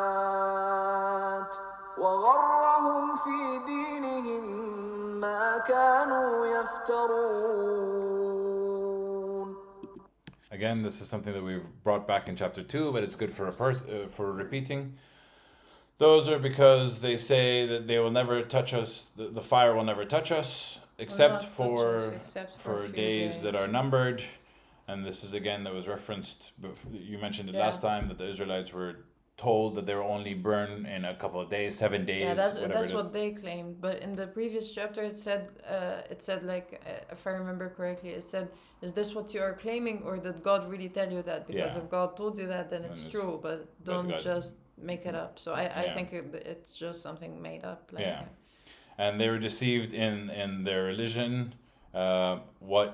معدودات وغرهم في دينهم ما كانوا يفترون. Again, this is something that we've brought back in chapter 2, but it's good for for repeating. Those are because they say that they will never touch us, the fire will never touch us, except not touch for us, except for a few days that days. are numbered. And this is again that was referenced, you mentioned it last time, that the Israelites were told that they were only burned in a couple of days, 7 days, Yeah, that's whatever it is. what they claimed. But in the previous chapter, it said like, if I remember correctly, it said, "Is this what you are claiming, or did God really tell you that? Because Yeah. if God told you that, then it's Then true. But don't God- just make it up." So I Yeah. think it's just something made up. Like, Yeah. And they were deceived in their religion, what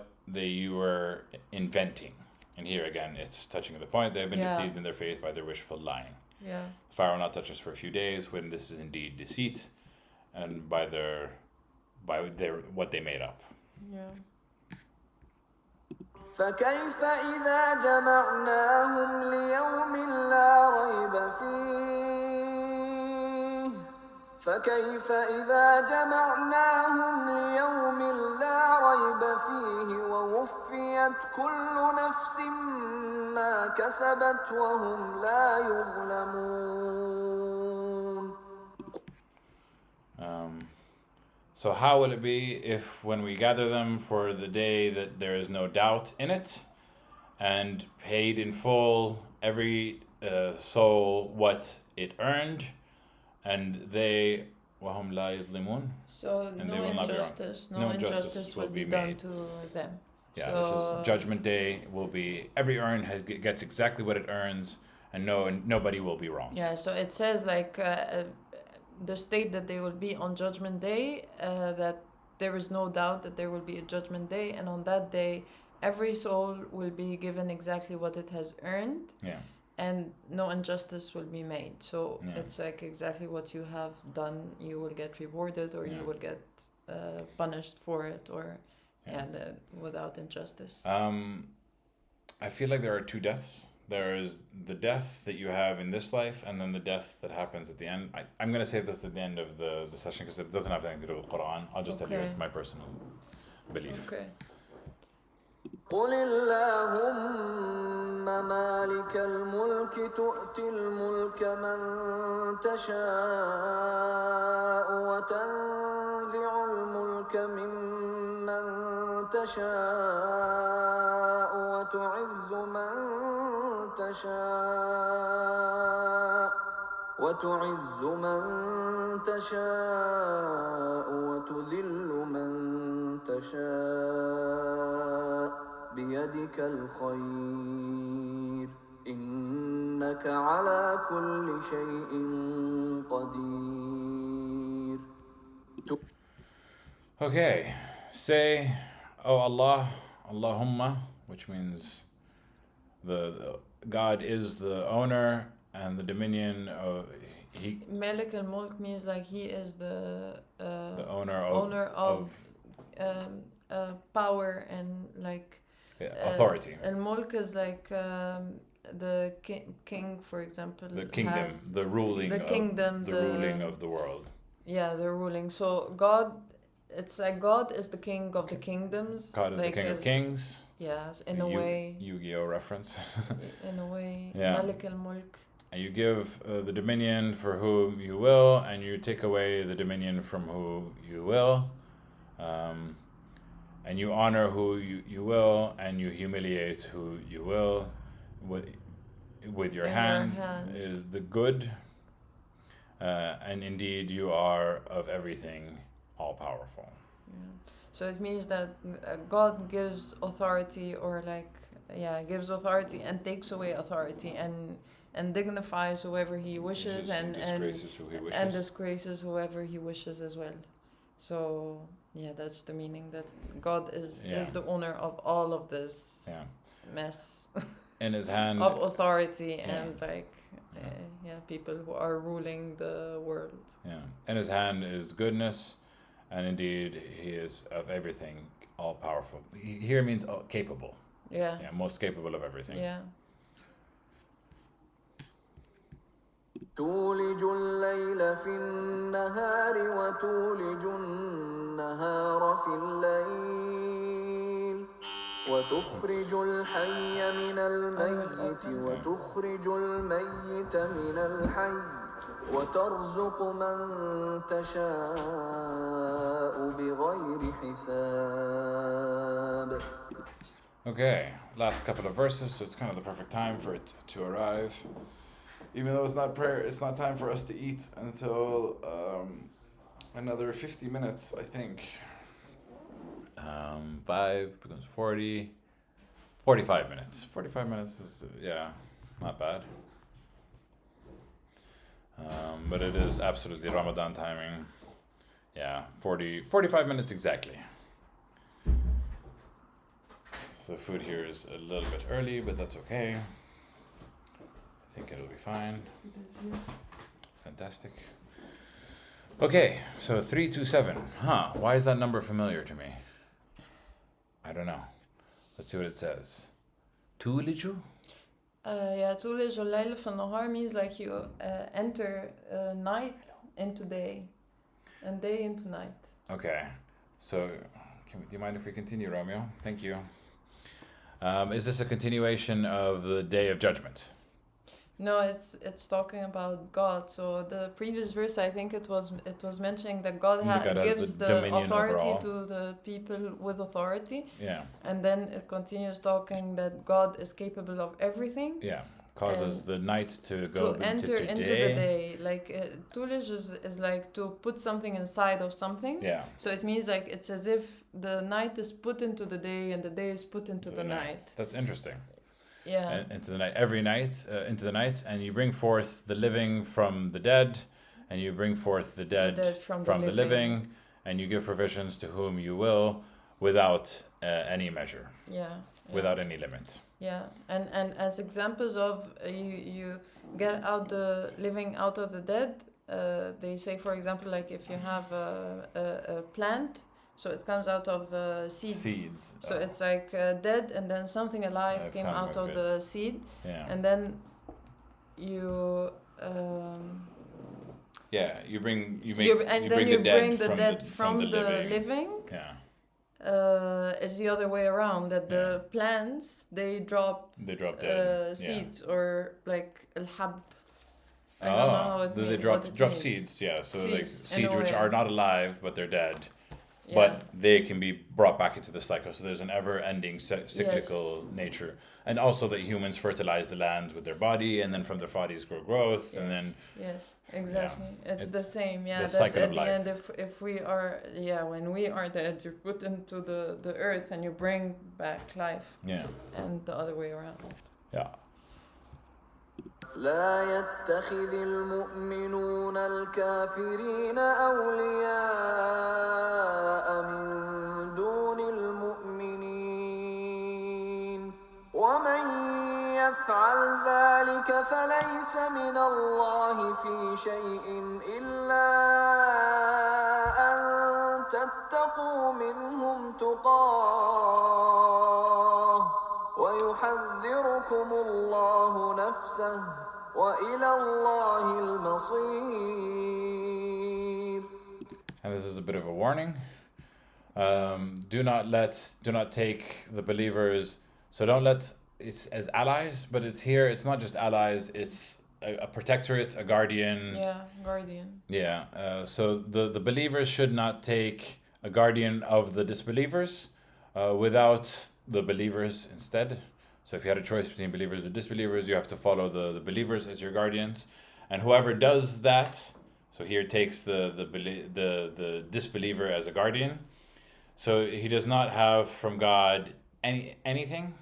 you were inventing. And here again, it's touching the point. They've been Yeah. deceived in their faith by their wishful lying. Yeah. Fire will not touch us for a few days, when this is indeed deceit, and by their what they made up. Yeah. فكيف إذا جمعناهم ليوم لا ريب فيه فكيف إذا جمعناهم ليوم لا ريب فيه ووفيت كل نفس ما كسبت وهم لا يظلمون. So how will it be if when we gather them for the day that there is no doubt in it, and paid in full every soul what it earned, and they وهم لا يظلمون, So and no they will not be wrong. injustice, No injustice will be done made. to them. Yeah, So, this is Judgment Day. Will be every earn gets exactly what it earns, and nobody will be wrong. yeah, so it says like the state that they will be on Judgment Day, that there is no doubt that there will be a Judgment Day, and on that day, every soul will be given exactly what it has earned, Yeah, and no injustice will be made. So Yeah. it's like exactly what you have done, you will get rewarded, or Yeah. you will get punished for it, or Yeah. without injustice. I feel like there are two deaths. There is the death that you have in this life, and then the death that happens at the end. I'm going to say this at the end of the session because it doesn't have anything to do with Quran. I'll just tell you Okay. my personal belief. Okay. قل اللهم مالك الملك تؤتي الملك من تشاء وتنزع الملك ممن تشاء وتعز من تشاء وتذل من تشاء بيدك الخير إنك على كل شيء قدير. Okay, say, "Oh Allah, Allahumma," which means the God is the owner and the dominion of He, Malik al-Mulk means like he is the owner of power and like authority. Al-Mulk is like the king, for example. The kingdom, the ruling, ruling of the world. Yeah, the ruling. So God, it's like God is the king of the kingdoms. God is like the king of kings. Yes, in So a way. Yu-Gi-Oh reference. In a way. Yeah. Malik al-Mulk. And you give the dominion for whom you will, and you take away the dominion from who you will. And you honor who you will, and you humiliate who you will. With your hand is the good. And indeed, you are of everything all powerful. Yeah. So it means that God gives authority, or like, gives authority and takes away authority, and dignifies whoever he wishes, and disgraces who he wishes. And disgraces whoever he wishes as well. So that's the meaning, that God is the owner of all of this mess in his hand of authority and like people who are ruling the world. Yeah, in his hand is goodness, and indeed he is of everything all powerful. Here means capable. Yeah, most capable of everything. Yeah. تولج الليل في النهار وتولج النهار في الليل وتخرج الحي من الميت وتخرج الميت من الحي وترزق من تشاء بغير حساب. Okay, last couple of verses, so it's kind of the perfect time for it to arrive. Even though it's not prayer, it's not time for us to eat until another 50 minutes, I think. 5 becomes 40. 45 minutes. 45 minutes is, not bad. But it is absolutely Ramadan timing. 45 minutes exactly. So the food here is a little bit early, but that's okay. I think it'll be fine. Fantastic. Okay, so 327. Why is that number familiar to me? I don't know. Let's see what it says. تولج? Yeah, تولج الليل في النهار means like you enter night into day and day into night. Okay. So, do you mind if we continue, Romeo? Thank you. Is this a continuation of the Day of Judgment? No, it's talking about God. So the previous verse, I think it was mentioning that God God has gives the the dominion over authority all. to the people with authority, Yeah. and then it continues talking that God is capable of everything. Yeah. Causes the night to go To enter into the day, like tulij is like to put something inside of something. Yeah. So it means like it's as if the night is put into the day and the day is put into the night. That's interesting. Yeah. Into the night, every night, into the night, and you bring forth the living from the dead, and you bring forth the dead from the living, and you give provisions to whom you will, without any measure. Yeah. Without any limit. Yeah, and as examples of you get out the living out of the dead, they say, for example, like if you have a plant, so it comes out of seeds. Seeds. So it's like dead, and then something alive came out of the seed, and then you. You bring the dead from the living. Yeah. Is the other way around, that the plants they drop dead seeds or like al-hab. I don't know how they drop seeds, so seeds, like seeds which are not alive but they're dead. Yeah. But they can be brought back into the cycle. So there's an ever-ending cyclical nature. And also that humans fertilize the land with their body, and then from their bodies grow growth, and then... Yes, exactly. It's the same, the cycle of life. At the end, if we are... Yeah, when we are dead, you're put into the earth and you bring back life. Yeah. And the other way around. Yeah. لا يتخذ المؤمنون الكافرين أولياء من دون المؤمنين ومن يفعل ذلك فليس من الله في شيء إلا أن تتقوا منهم تقاه ويحذركم الله نفسه وإلى الله المصير. And this is a bit of a warning. Do not take the believers. So don't let it's as allies, but it's not just allies. It's a protectorate, a guardian. Yeah, guardian. Yeah. So the believers should not take a guardian of the disbelievers without the believers instead. So if you had a choice between believers and disbelievers, you have to follow the believers as your guardians. And whoever does that, so here takes the disbeliever as a guardian. So he does not have from God anything,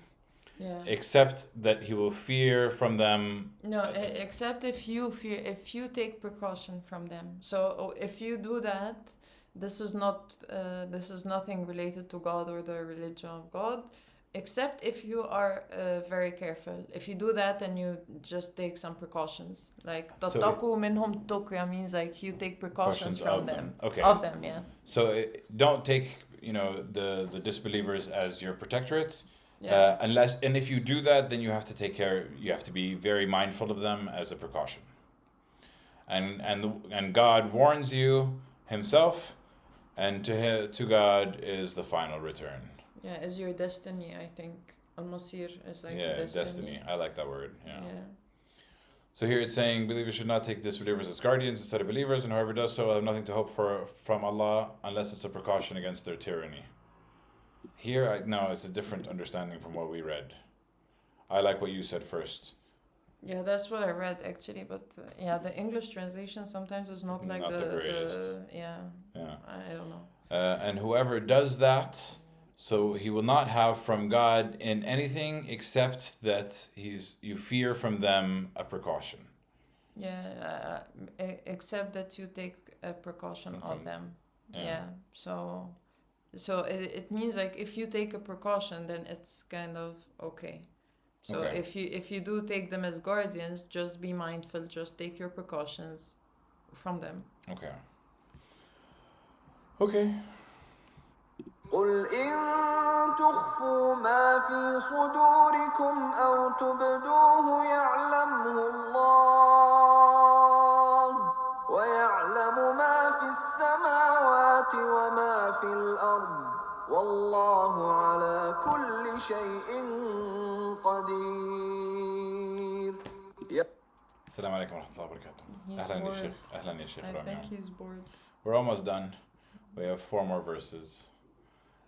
except that he will fear from them. No, except if you take precaution from them. So if you do that, this is nothing related to God or the religion of God, except if you are very careful. If you do that, then you just take some precautions. Like tattaqu minhum tuqya means like you take precautions from them. Okay. Of them, yeah. So don't take the disbelievers as your protectorate. Yeah. And if you do that, then you have to take care. You have to be very mindful of them as a precaution. And God warns you Himself, and to God is the final return. Yeah, is your destiny, I think. Al-Masir is like destiny. I like that word. Yeah. So here it's saying believers should not take disbelievers as guardians instead of believers, and whoever does so will have nothing to hope for from Allah unless it's a precaution against their tyranny. Here, it's a different understanding from what we read. I like what you said first. Yeah, that's what I read actually, but the English translation sometimes is not like the greatest. I don't know. And whoever does that, so he will not have from God in anything except that you fear from them a precaution. Yeah, except that you take a precaution of them. Yeah. So it means like if you take a precaution, then it's kind of okay. So if you do take them as guardians, just be mindful. Just take your precautions from them. Okay. قل إن تخفوا ما في صدوركم أو تبدوه يعلمه الله ويعلم ما في السماوات وما في الأرض والله على كل شيء قدير. السلام عليكم ورحمة الله وبركاته. He's أهلا يا bored. شيخ. أهلا يا شيخ I رامي. think he's bored. We're almost done. We have 4 more verses,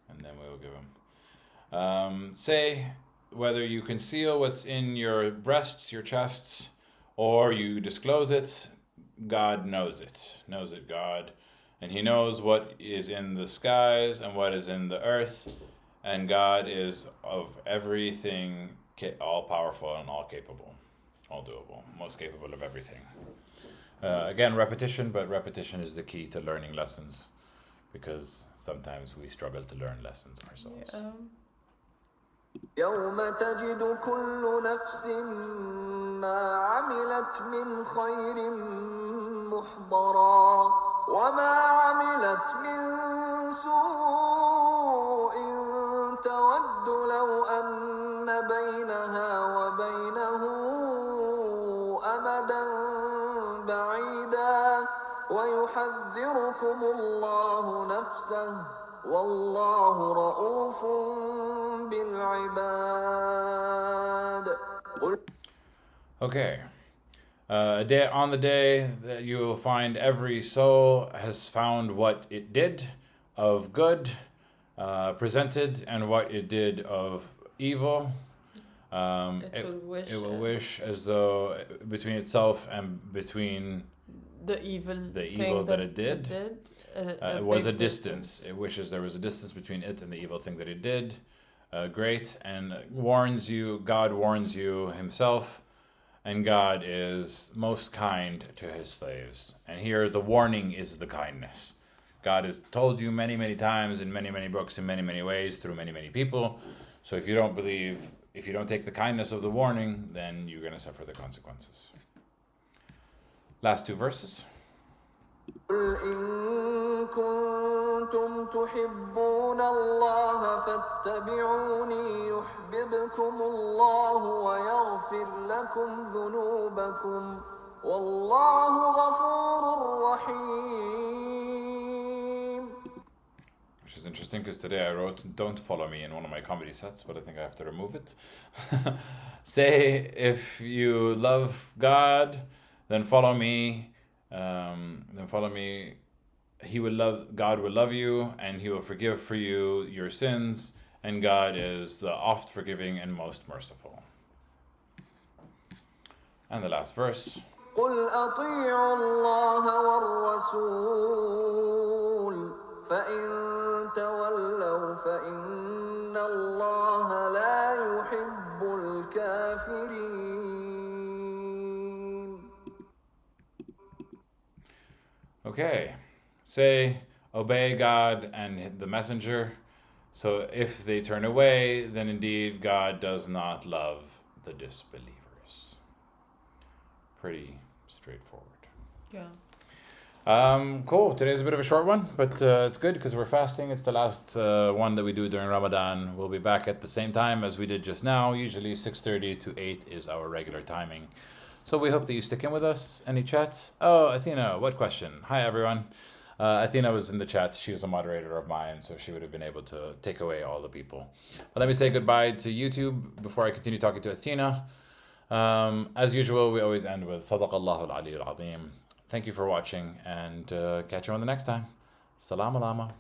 and then we will give him. Say whether you conceal what's in your breasts, your chests, or you disclose it, God knows it. Knows it, God. And He knows what is in the skies and what is in the earth. And God is of everything all powerful and all capable, all doable, most capable of everything. Again, repetition, but repetition is the key to learning lessons, because sometimes we struggle to learn lessons ourselves. يوم تجد كل نفس ما عملت من خير محضرا وما عملت من سوء تود لو أن بينها وبينه أمدا بعيدا ويحذركم الله نفسه والله رؤوف بالعباد. Okay. On the day that you will find every soul has found what it did of good, presented, and what it did of evil. It will wish as though between itself and between the evil that it did, was a big distance. It wishes there was a distance between it and the evil thing that it did. Great, and warns you, God warns you himself, and God is most kind to his slaves. And here the warning is the kindness. God has told you many, many times in many, many books, in many, many ways, through many, many people. So if you don't believe, if you don't take the kindness of the warning, then you're going to suffer the consequences. Last 2 verses. قل إن كنتم تحبون الله فاتبعوني يحببكم الله ويغفر لكم ذنوبكم والله غفور رحيم. Which is interesting because today I wrote "Don't follow me" in one of my comedy sets, but I think I have to remove it. Say, if you love God, then follow me. God will love you, and he will forgive for you your sins, and God is the oft forgiving and most merciful. And the last verse. قل أطيعوا الله والرسول فإن تولوا فإن الله لا يحب الكافرين. Okay, say, obey God and the messenger. So if they turn away, then indeed God does not love the disbelievers. Pretty straightforward. Yeah. Cool. Today's a bit of a short one, but it's good because we're fasting. It's the last one that we do during Ramadan. We'll be back at the same time as we did just now. Usually 6:30 to 8 is our regular timing. So we hope that you stick in with us. Any chats? Oh, Athena, what question? Hi, everyone. Athena was in the chat. She was a moderator of mine, so she would have been able to take away all the people. But let me say goodbye to YouTube before I continue talking to Athena. As usual, we always end with Sadaqallahu al-Ali al-Azim. Thank you for watching, and catch you on the next time. Salam alama.